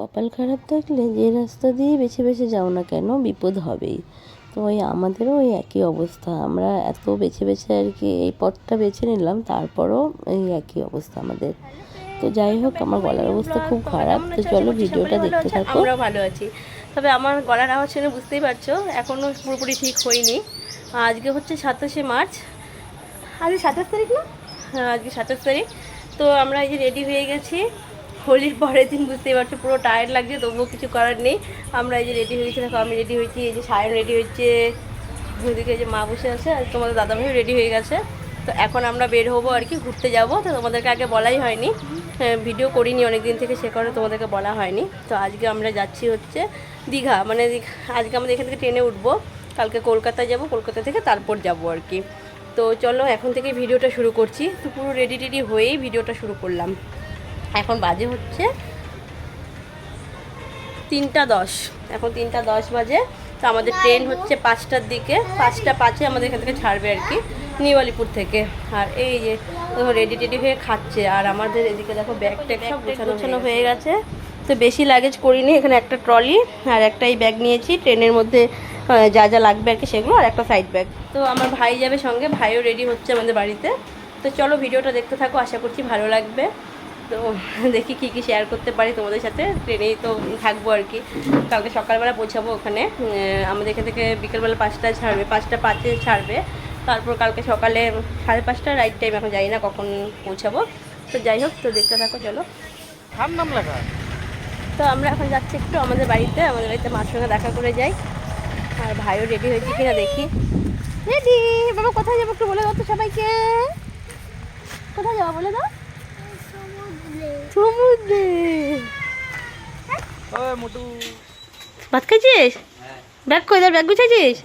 কপাল খারাপ থাকলে যে রাস্তা দিয়ে বেছে বেছে যাও না কেন বিপদ হবেই। তো ওই আমাদেরও ওই একই অবস্থা, আমরা এত বেছে বেছে আর কি এই পথটা বেছে নিলাম, তারপরও এই একই অবস্থা আমাদের। তো যাই হোক, আমার গলার অবস্থা খুব খারাপ, তো চলো ভিডিওটা দেখতে থাকো। আমরাও ভালো আছি, তবে আমার গলার আওয়াজ শুনে বুঝতেই পারছো এখনও পুরোপুরি ঠিক হয়নি। আজকে হচ্ছে 27শে মার্চ, আজকে 27 তারিখ না? হ্যাঁ, আজকে 27 তারিখ। তো আমরা এই যে রেডি হয়ে গেছি, হোলির পরের দিন, বুঝতেই পারছো পুরো টায়ার্ড লাগছে, তবুও কিছু করার নেই। আমরা এই যে রেডি হয়েছি, দেখো আমি রেডি হয়েছি, এই যে সায়ন রেডি হয়েছে, ওদিকে যে মা বসে আছে, আর তোমাদের দাদাভাই রেডি হয়ে গেছে। তো এখন আমরা বের হবো আর কি, ঘুরতে যাব। তো তোমাদেরকে আগে বলাই হয়নি, ভিডিও করিনি অনেক দিন থেকে, সে কারণে তোমাদেরকে বলা হয়নি। তো আজকে আমরা যাচ্ছি হচ্ছে দীঘা, মানে আজকে আমাদের এখান থেকে ট্রেনে উঠবো, কালকে কলকাতায় যাব, কলকাতা থেকে তারপর যাব আর কি। তো চলো এখন থেকে ভিডিওটা শুরু করছি। তো পুরো রেডি টেডি হয়েই ভিডিওটা শুরু করলাম। এখন বাজে হচ্ছে 3টা 10, এখন 3টা 10 বাজে। তো আমাদের ট্রেন হচ্ছে 5টার দিকে, 5টা 5-এ আমাদের এখান থেকে ছাড়বে আর কি, নিউ আলিপুর থেকে। আর এই যে দেখো রেডি টেডি হয়ে খাচ্ছে, আর আমাদের এদিকে দেখো ব্যাগ ট্যাগ সব গোছানো হয়ে গেছে। তো বেশি লাগেজ করিনি, এখানে একটা ট্রলি আর একটা এই ব্যাগ নিয়েছি, ট্রেনের মধ্যে যা যা লাগবে আর কি সেগুলো, আর একটা সাইড ব্যাগ। তো আমার ভাই যাবে সঙ্গে, ভাইও রেডি হচ্ছে আমাদের বাড়িতে। তো চলো ভিডিওটা দেখতে থাকো, আশা করছি ভালো লাগবে। তো দেখি কী কী শেয়ার করতে পারি তোমাদের সাথে, ট্রেনেই তো থাকবো আর কি। কালকে সকালবেলা পৌঁছাবো ওখানে, আমাদের এখান থেকে বিকেলবেলা 5টায় ছাড়বে, 5টা 5-এ ছাড়বে। তারপর কালকে সকালে 5:30 রাইট টাইম, এখন যাই না কখন পৌঁছাবো। তো যাই হোক, তো দেখতে থাকো চলো। তো আমরা এখন যাচ্ছি একটু আমাদের বাড়িতে মার সঙ্গে দেখা করে যাই। আর ভাইও রেডি হয়েছে কিনা দেখি। রেডি বাবা, কোথায় যাবো একটু বলে দাও তো সবাইকে, কোথায় যাবো বলে দাও। সমুদ্রে। ভাত খাইছিস? ব্যাগ কই, ব্যাগ গুছাইছিস?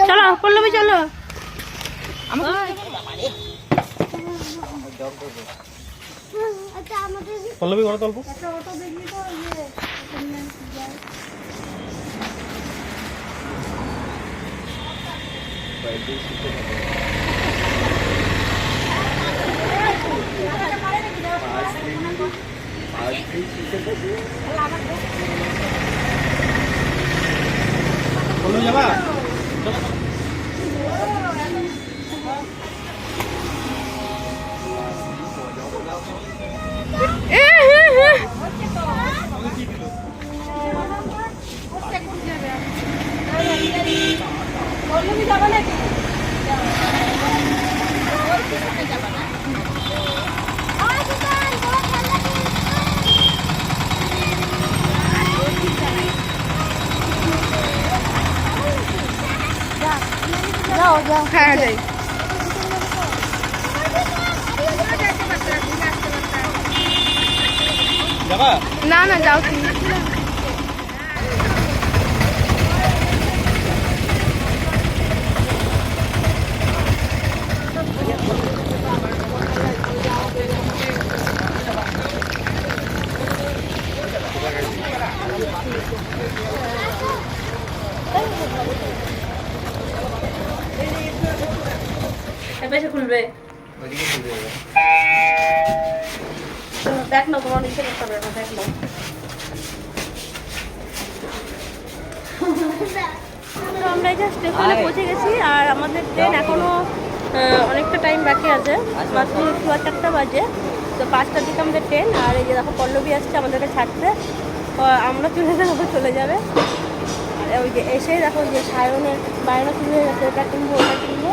চলো পল্লবী, চলো। পল্লবী ঘরে চলবো। পল্লবী যাবা? হ্যাঁ যাই। না না, যাও তুমি। এবার খুলবে, দেখ না, তোমার নিচে করতে হবে না, দেখ না। তো আমরা এই যে স্টেশনে পৌঁছে গেছি, আর আমাদের ট্রেন এখনও অনেকটা টাইম বাকি আছে, মাত্র 4টা বাজে। তো 5টার দিকে আমাদের ট্রেন। আর এই যে দেখো পল্লবী আসছে আমাদেরকে ছাড়তে, আমরা চলে যাবে। আর ওই যে এসেই দেখো যে সায়নের বায়না শুরু হয়ে গেছে, এটা কিনবো ওটা কিনবো।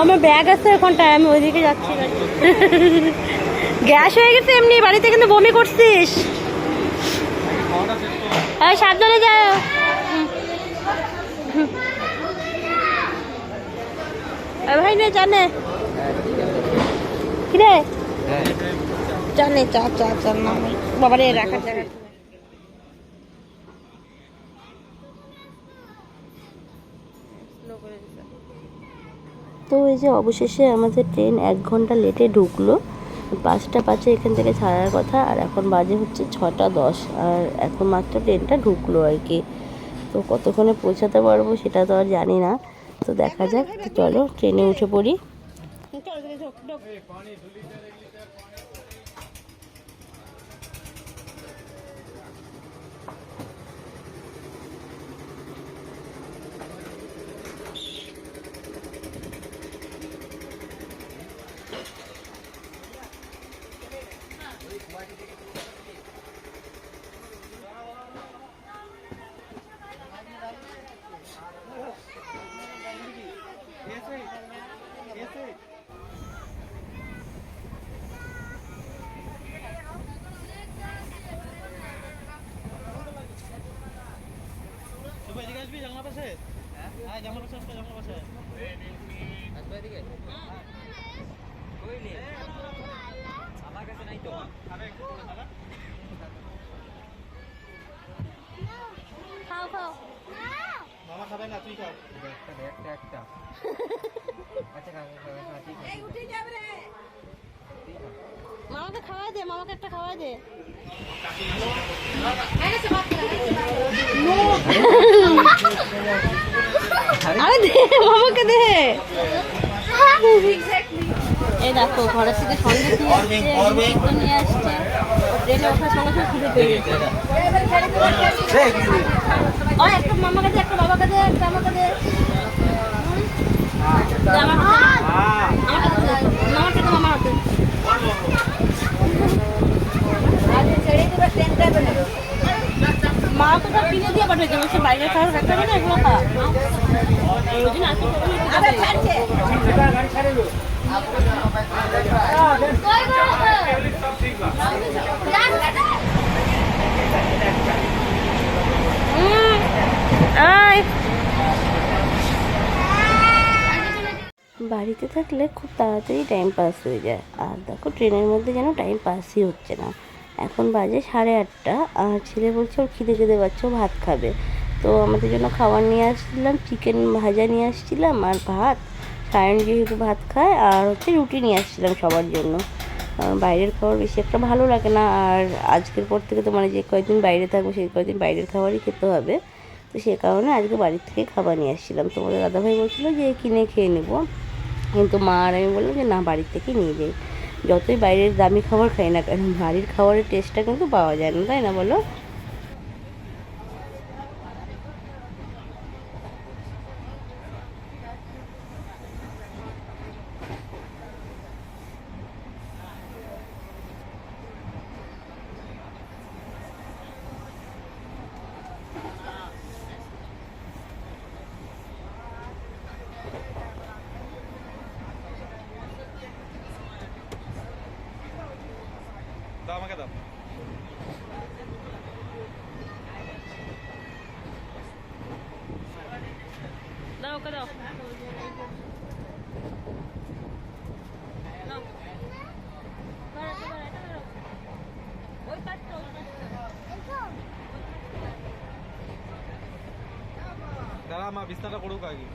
আমার ব্যাগ আছে ওখানটায়, আমি ওইদিকে যাচ্ছি। গ্যাস হয়ে গেছে এমনি, বাড়িতে কিন্তু বমি করছিস। সাবধানে যাও। ভাই না জানে কিরে, জানে চা চা চা না বাবারে রাখার জায়গা। তো এই যে অবশেষে আমাদের ট্রেন 1 ঘন্টা লেটে ঢুকলো। 5টা 5-এ এখান থেকে ছাড়ার কথা, আর এখন বাজে হচ্ছে 6টা 10, আর এখন মাত্র ট্রেনটা ঢুকলো আর কি। তো কতক্ষণে পৌঁছাতে পারবো সেটা তো আর জানি না, তো দেখা যাক। তো চলো ট্রেনে উঠে পড়ি। মামা খাবে না, তুই খা। একটা আচ্ছা খা, ঠিক আছে। মামাকে খাওয়াই দে, মামাকে একটা খাওয়াই দে। আরে দে মামাকে দে। এই দেখো ঘরের থেকে সন্দেশ নিয়ে আসছে, ট্রেনে ওঠার সঙ্গে সঙ্গে খুঁজে পেয়ে গেছে। একটা মামাকে দে, একটা বাবাকে দে, একটা আমাকে দে। মামার হাতে মা তো সব কিনে দিয়ে পাঠিয়েছে, বলছে বাইরে খাওয়ার রাখতে হবে না, এগুলো খা। ওই দিন আসতে বাড়িতে থাকলে খুব তাড়াতাড়ি টাইম পাস হয়ে যায়, আর দেখো ট্রেনের মধ্যে যেন টাইম পাসই হচ্ছে না। এখন বাজে 8:30, আর ছেলে বলছে ওর খিদে পাচ্ছে, ও ভাত খাবে। তো আমাদের জন্য খাবার নিয়ে আসছিলাম, চিকেন ভাজা নিয়ে আসছিলাম আর ভাত। সায়ন যেহেতু ভাত খায়, আর হচ্ছে রুটি নিয়ে আসছিলাম সবার জন্য। বাইরের খাবার বেশি একটা ভালো লাগে না, আর আজকের পর থেকে তো মানে যে কয়েকদিন বাইরে থাকবো সেই কয়েকদিন বাইরের খাবারই খেতে হবে। তো সে কারণে আজকে বাড়ির থেকে খাবার নিয়ে আসছিলাম। তোমাদের দাদাভাই বলছিলো যে কিনে খেয়ে নেবো, কিন্তু মা আর আমি বললাম যে না, বাড়ির থেকে নিয়ে যাই। যতই বাইরের দামি খাবার খাই না কেন, বাড়ির খাবারের টেস্টটা কিন্তু পাওয়া যায় না, তাই না বলো? দাও, আমাকে দাও। দাও, ওকে দাও। দাঁড়া, মা বিছনাটা করুক আগে।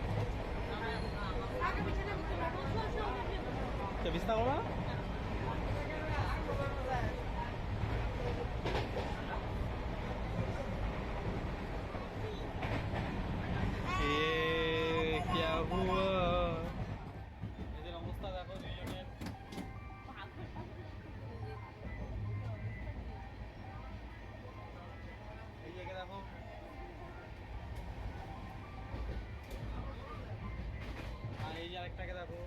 বিছনা করবা? क्या हुआ? এদের অবস্থা দেখো দুইজনের। এই জায়গায় দেখো। আর এই যে আরেকটাকে দেখো।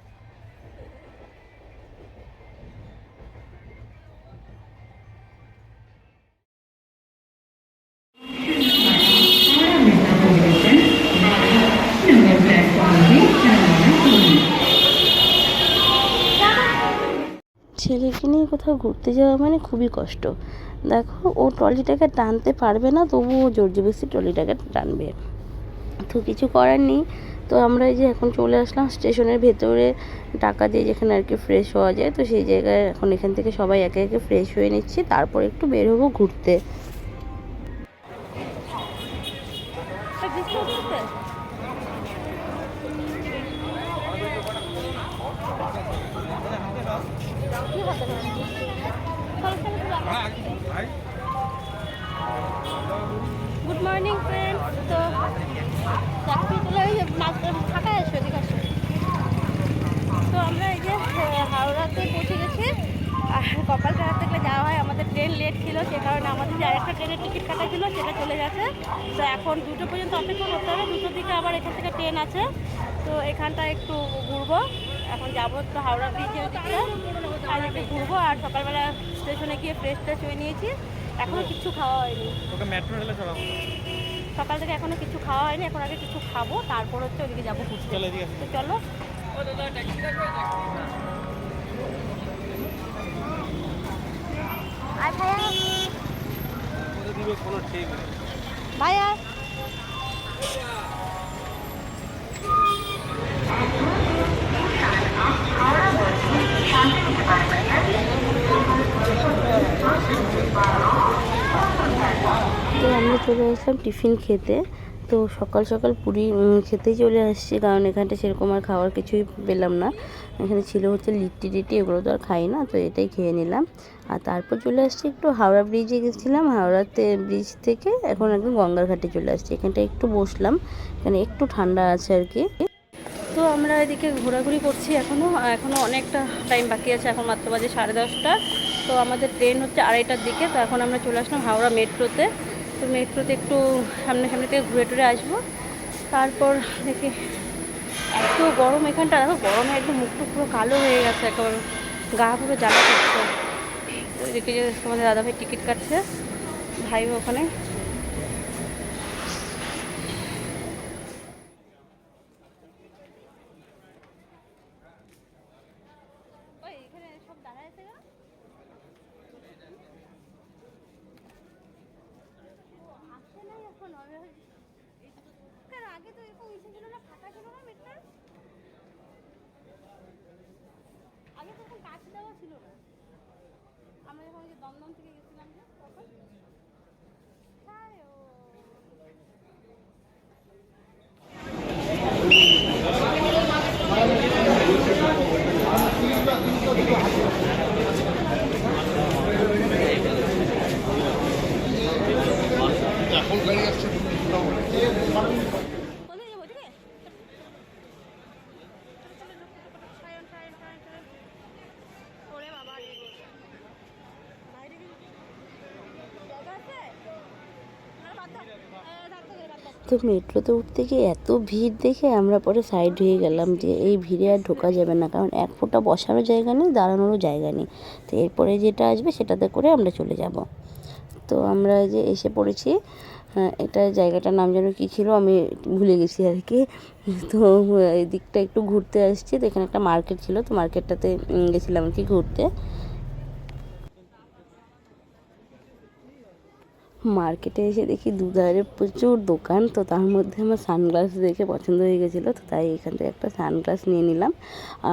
ছেলেকে নিয়ে কোথাও ঘুরতে যাওয়া মানে খুবই কষ্ট। দেখো ও ট্রলিটাকে টানতে পারবে না, তবুও জোর জবরদস্তি ট্রলিটাকে টানবে, তো কিছু করার নেই। তো আমরা এই যে এখন চলে আসলাম স্টেশনের ভেতরে, টাকা দিয়ে যেখানে আর কি ফ্রেশ হওয়া যায়, তো সেই জায়গায় এখন এখান থেকে সবাই একে একে ফ্রেশ হয়ে নিচ্ছি, তারপর একটু বের হবো ঘুরতে। Good morning friends. তো চাকরি তুলে ওই যে ফাঁকা এসো ঠিক আছে। তো আমরা এই যে হাওড়াতে পৌঁছে গেছি। আর কপালখাড়া থেকে যাওয়া হয়, আমাদের ট্রেন লেট ছিল, সে কারণে আমাদের যে আরেকটা ট্রেনের টিকিট কাটা ছিল সেটা চলে গেছে। তো এখন 2টো পর্যন্ত অপেক্ষা করতে হবে, 2টোর দিকে আবার এখান থেকে ট্রেন আছে। তো এখানটা একটু ঘুরবো, এখন যাবো তো হাওড়া ব্রিজের দিকটা, আর একটু ঘুরবো। আর সকালবেলা স্টেশনে গিয়ে ফ্রেশ ট্রেশ হয়ে নিয়েছি, এখনও কিছু খাওয়া হয়নি। সকাল থেকে এখনো কিছু খাওয়া হয়নি, এখন আগে কিছু খাবো, তারপর হচ্ছে ওদিকে যাবো ঘুরতে। তো চলো। আয় ভাইয়া, ভাইয়া তো আমরা চলে আসলাম টিফিন খেতে। তো সকাল সকাল পুরি খেতেই চলে আসছি, কারণ এখানটা সেরকম আর খাওয়ার কিছুই পেলাম না। এখানে ছিল হচ্ছে লিট্টি টিটি, এগুলো তো আর খাই না, তো এটাই খেয়ে নিলাম। আর তারপর চলে আসছি একটু হাওড়া ব্রিজে গেছিলাম, হাওড়াতে ব্রিজ থেকে এখন একদম গঙ্গার ঘাটে চলে আসছি। এখানটা একটু বসলাম, এখানে একটু ঠান্ডা আছে আর কি। তো আমরা এদিকে ঘোরাঘুরি করছি, এখনও অনেকটা টাইম বাকি আছে, এখন মাত্র বাজে 10:30। তো আমাদের ট্রেন হচ্ছে 2:30টার দিকে। তো এখন আমরা চলে আসলাম হাওড়া মেট্রোতে। তো মেট্রোতে একটু সামনে থেকে ঘুরে টুরে আসবো, তারপর দেখি। এত গরম এখানটা, দেখো গরমে একদম মুখটা পুরো কালো হয়ে গেছে, একেবারে গা পুরো জ্বালা করছে। তো এদিকে যে তোমাদের দাদাভাই টিকিট কাটছে, ভাই ওখানে। আগে তো এরকম ইচ্ছে ছিল না, ফাঁকা ছিল না মেট্রো, আগে তো এরকম কাজ দেওয়া ছিল না। আমরা যখন ওই যে দমদম থেকে গেছিলাম যে তখন তো মেট্রোতে উঠতে গিয়ে এত ভিড় দেখে আমরা পরে সাইড হয়ে গেলাম, যে এই ভিড়ে আর ঢোকা যাবে না, কারণ এক ফোঁটা বসারও জায়গা নেই, দাঁড়ানোরও জায়গা নেই। তো এরপরে যেটা আসবে সেটাতে করে আমরা চলে যাব। তো আমরা যে এসে পড়েছি, এটা জায়গাটার নাম যেন কী ছিল আমি ভুলে গেছি আর কি। তো এই দিকটা একটু ঘুরতে আসছি, তো এখানে একটা মার্কেট ছিল, তো মার্কেটটাতে গেছিলাম আর কি ঘুরতে। মার্কেটে এসে দেখি দুধারে প্রচুর দোকান, তো তার মধ্যে আমার সানগ্লাস দেখে পছন্দ হয়ে গেছিলো, তো তাই এখান থেকে একটা সানগ্লাস নিয়ে নিলাম।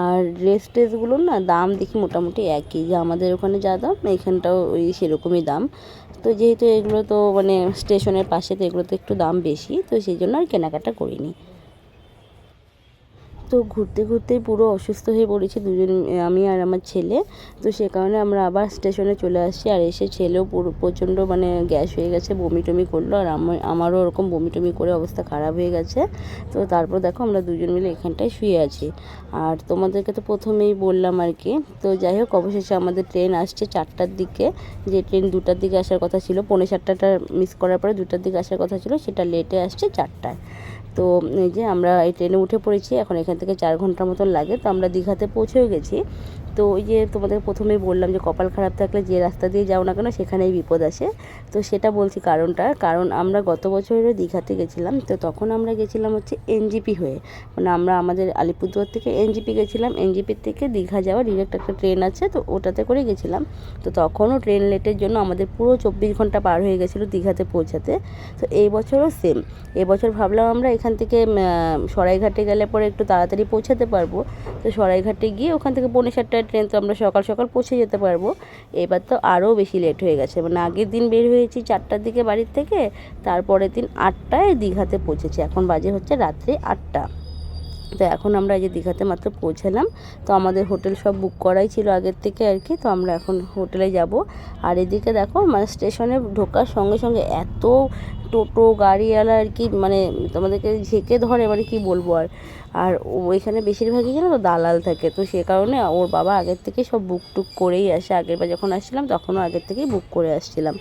আর ড্রেসগুলোর না দাম দেখি মোটামুটি একই, যে আমাদের ওখানে যা দাম এখানটাও ওই সেরকমই দাম। তো যেহেতু এগুলো তো মানে স্টেশনের পাশে, তো এগুলো তো একটু দাম বেশি, তো সেই জন্য আর কেনাকাটা করিনি। তো ঘুরতে ঘুরতেই পুরো অসুস্থ হয়ে পড়েছি দুজন, আমি আর আমার ছেলে। তো সে কারণে আমরা আবার স্টেশনে চলে আসছি, আর এসে ছেলেও পুরো প্রচণ্ড মানে গ্যাস হয়ে গেছে, বমি টমি করলো, আর আমারও ওরকম বমি টমি করে অবস্থা খারাপ হয়ে গেছে। তো তারপর দেখো আমরা দুজন মিলে এখানটায় শুয়ে আছি। আর তোমাদেরকে তো প্রথমেই বললাম আর কি। তো যাই হোক, অবশেষে আমাদের ট্রেন আসছে 4টার দিকে, যে ট্রেন 2টার দিকে আসার কথা ছিল, 7:45টা মিস করার পরে 2টার দিকে আসার কথা ছিল, সেটা লেটে আসছে 4টায়। তো এই যে আমরা এই ট্রেনে উঠে পড়েছি, এখন এখান থেকে 4 ঘন্টার মতন লাগে। তো আমরা দীঘাতে পৌঁছেও গেছি। তো ওই যে তোমাদের প্রথমেই বললাম যে কপাল খারাপ থাকলে যে রাস্তা দিয়ে যাও না কেন সেখানেই বিপদ আসে। তো সেটা বলছি কারণ আমরা গত বছরেরও দীঘাতে গেছিলাম, তো তখন আমরা গেছিলাম হচ্ছে এনজিপি হয়ে, মানে আমরা আমাদের আলিপুরদুয়ার থেকে এনজিপি গেছিলাম, এনজিপির থেকে দীঘা যাওয়া ডিরেক্ট একটা ট্রেন আছে, তো ওটাতে করে গেছিলাম। তো তখনও ট্রেন লেটের জন্য আমাদের পুরো 24 ঘন্টা পার হয়ে গেছিলো দীঘাতে পৌঁছাতে। তো এই বছরও সেম, এবছর ভাবলাম আমরা এখান থেকে সরাইঘাটে গেলে পরে একটু তাড়াতাড়ি পৌঁছাতে পারবো। তো সরাইঘাটে গিয়ে ওখান থেকে 7:45টায় ট্রেন, তো আমরা সকাল সকাল পৌঁছে যেতে পারবো। এবার তো আরও বেশি লেট হয়ে গেছে, মানে আগের দিন বের হয়েছি 4টার দিকে বাড়ির থেকে, তারপরের দিন 8টায় দীঘাতে পৌঁছেছি, এখন বাজে হচ্ছে রাত্রি 8টা। তো এখন আমরা এই যে দীঘাতে মাত্র পৌঁছালাম। তো আমাদের হোটেল সব বুক করাই ছিল আগের থেকে আর কি। তো আমরা এখন হোটেলে যাব। আর এদিকে দেখো মানে স্টেশনে ঢোকার সঙ্গে সঙ্গে এত টোটো গাড়িওয়ালা আর কি, মানে তোমাদেরকে ঝেঁকে ধরে, মানে কি বলবো আর। আর ওইখানে বেশিরভাগই যেন তো দালাল থাকে, তো সে কারণে ওর বাবা আগের থেকে সব বুক টুক করেই আসে। আগেরবার যখন আসছিলাম তখনও আগের থেকেই বুক করে আসছিলাম।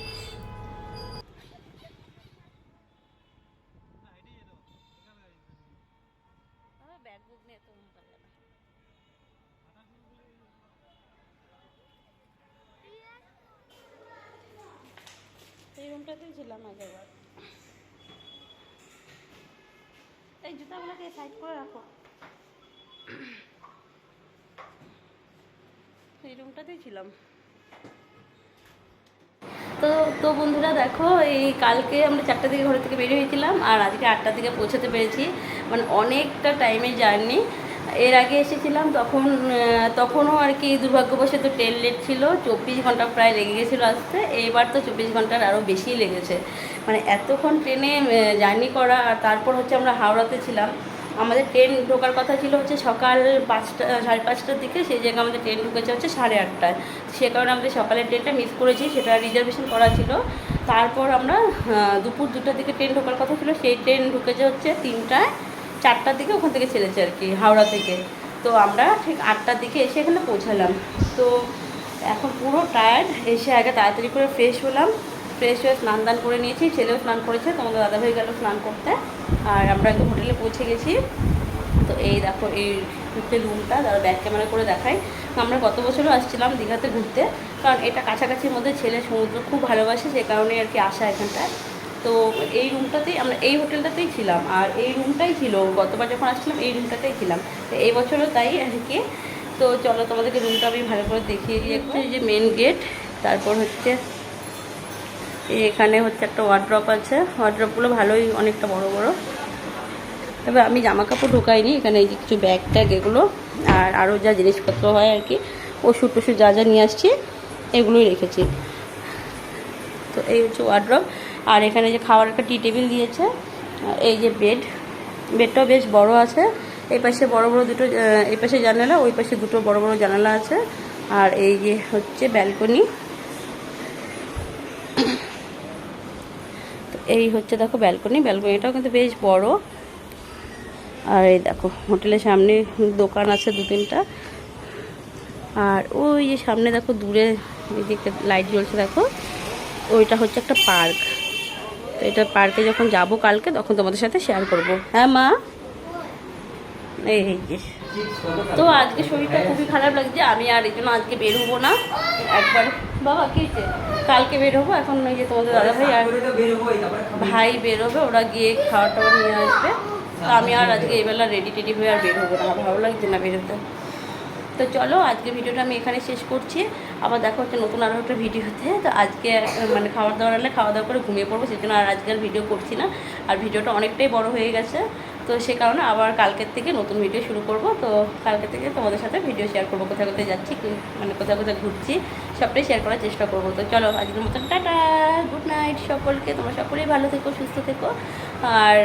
এই রুমটাতেই ছিলাম আগেরবার। এই জুতাগুলোকে সাইড করে রাখো। এই রুমটাতেই ছিলাম। তো তো বন্ধুরা দেখো, এই কালকে আমরা 4টার দিকে ঘর থেকে বেরিয়ে হয়েছিলাম আর আজকে 8টার দিকে পৌঁছাতে পেরেছি। মানে অনেকটা টাইমের জার্নি। এর আগে এসেছিলাম তখনও আর কি দুর্ভাগ্যবশত ট্রেন লেট ছিল, 24 ঘন্টা প্রায় লেগে গেছিলো আসতে। এইবার তো 24 ঘন্টার আরও বেশি লেগেছে। মানে এতক্ষণ ট্রেনে জার্নি করা। আর তারপর হচ্ছে আমরা হাওড়াতে ছিলাম। আমাদের ট্রেন ঢোকার কথা ছিল হচ্ছে সকাল 5টা 5:30টার দিকে, সেই জায়গায় আমাদের ট্রেন ঢুকেছে হচ্ছে 8:30টায়। সে কারণে আমাদের সকালের ট্রেনটা মিস করেছি, সেটা রিজার্ভেশন করা ছিল। তারপর আমরা দুপুর 2টার দিকে ট্রেন ঢোকার কথা ছিল, সেই ট্রেন ঢুকেছে হচ্ছে 3টায়, 4টার দিকে ওখান থেকে ছেড়েছে আর কি হাওড়া থেকে। তো আমরা ঠিক 8টার দিকে এসে এখানে পৌঁছালাম। তো এখন পুরো টায়ার্ড। এসে আগে তাড়াতাড়ি করে ফ্রেশ হলাম, ফ্রেশ হয়ে স্নান দান করে নিয়েছি, ছেলেও স্নান করেছে, তোমাদের দাদাভাই গেল স্নান করতে। আর আমরা একদম হোটেলে পৌঁছে গেছি। তো এই দেখো এই হচ্ছে রুমটা, তারা ব্যাক ক্যামেরা করে দেখাই। আমরা গত বছরও আসছিলাম দীঘাতে ঘুরতে, কারণ এটা কাছাকাছির মধ্যে, ছেলে সমুদ্র খুব ভালোবাসে, সে কারণে আর কি আসা এখানটায়। তো এই রুমটাতেই আমরা এই হোটেলটাতেই ছিলাম, আর এই রুমটাই ছিল গতবার যখন আসছিলাম, এই রুমটাতেই ছিলাম। তো এই বছরও তাই আর কি। তো চলো তোমাদেরকে রুমটা আমি ভালো করে দেখিয়ে দিই। একটু এই যে মেন গেট, তারপর হচ্ছে এখানে হচ্ছে একটা ওয়ার্ড্রপ আছে। ওয়ার্ড্রপগুলো ভালোই অনেকটা বড় বড়। তবে আমি জামা কাপড় ঢোকাইনি এখানে, এই যে কিছু ব্যাগ ট্যাগ এগুলো আর আরও যা জিনিসপত্র হয় আর কি, ওষুধ টষুধ যা যা নিয়ে আসছি এগুলোই রেখেছি। তো এই হচ্ছে ওয়ার্ড্রপ। আর এখানে যে খাওয়ার একটা টি টেবিল দিয়েছে। এই যে বেডটাও বেশ বড় আছে। এই পাশে বড় বড় দুটো, এই পাশে জানালা, ওই পাশে দুটো বড় বড় জানালা আছে। আর এই যে হচ্ছে ব্যালকনি। তো এই হচ্ছে দেখো ব্যালকনিটাও কিন্তু বেশ বড়। আর এই দেখো হোটেলের সামনে দোকান আছে 2-3টা। আর ওই যে সামনে দেখো দূরে এই যে লাইট জ্বলছে দেখো, ওইটা হচ্ছে একটা পার্ক। তো এটা পার্কে যখন যাব কালকে তখন তোমাদের সাথে শেয়ার করব। হ্যাঁ মা, এই যে। তো আজকে শরীরটা খুবই খারাপ লাগছে, আমি আর এই জন্য আজকে বের হবো না। একবার বাবা কেছে কালকে বের হবো। এখন এই যে তোমাদের দাদাভাই আর ভাই বেরোবে, ওরা গিয়ে খাওয়া টাওয়া নিয়ে আসবে। তো আমি আর আজকে এইবেলা রেডি টেডি হয়ে আর বের হবো না, ভালো লাগছে না বেরোতে। তো চলো আজকে ভিডিওটা আমি এখানে শেষ করছি। আবার দেখা হচ্ছে নতুন আরও একটা ভিডিওতে। তো আজকে মানে খাওয়া দাওয়া করে ঘুমিয়ে পড়বো, সেই জন্য আর আজকে আর ভিডিও করছি না। আর ভিডিওটা অনেকটাই বড় হয়ে গেছে, তো সে কারণে আবার কালকের থেকে নতুন ভিডিও শুরু করব। তো কালকে থেকে তোমাদের সাথে ভিডিও শেয়ার করবো, কোথায় কোথায় যাচ্ছি, মানে কোথায় কোথায় ঘুরছি, সবটাই শেয়ার করার চেষ্টা করবো। তো চলো আজকের মতন টাটা, গুড নাইট সকলকে। তোমরা সকলেই ভালো থেকো, সুস্থ থেকো। আর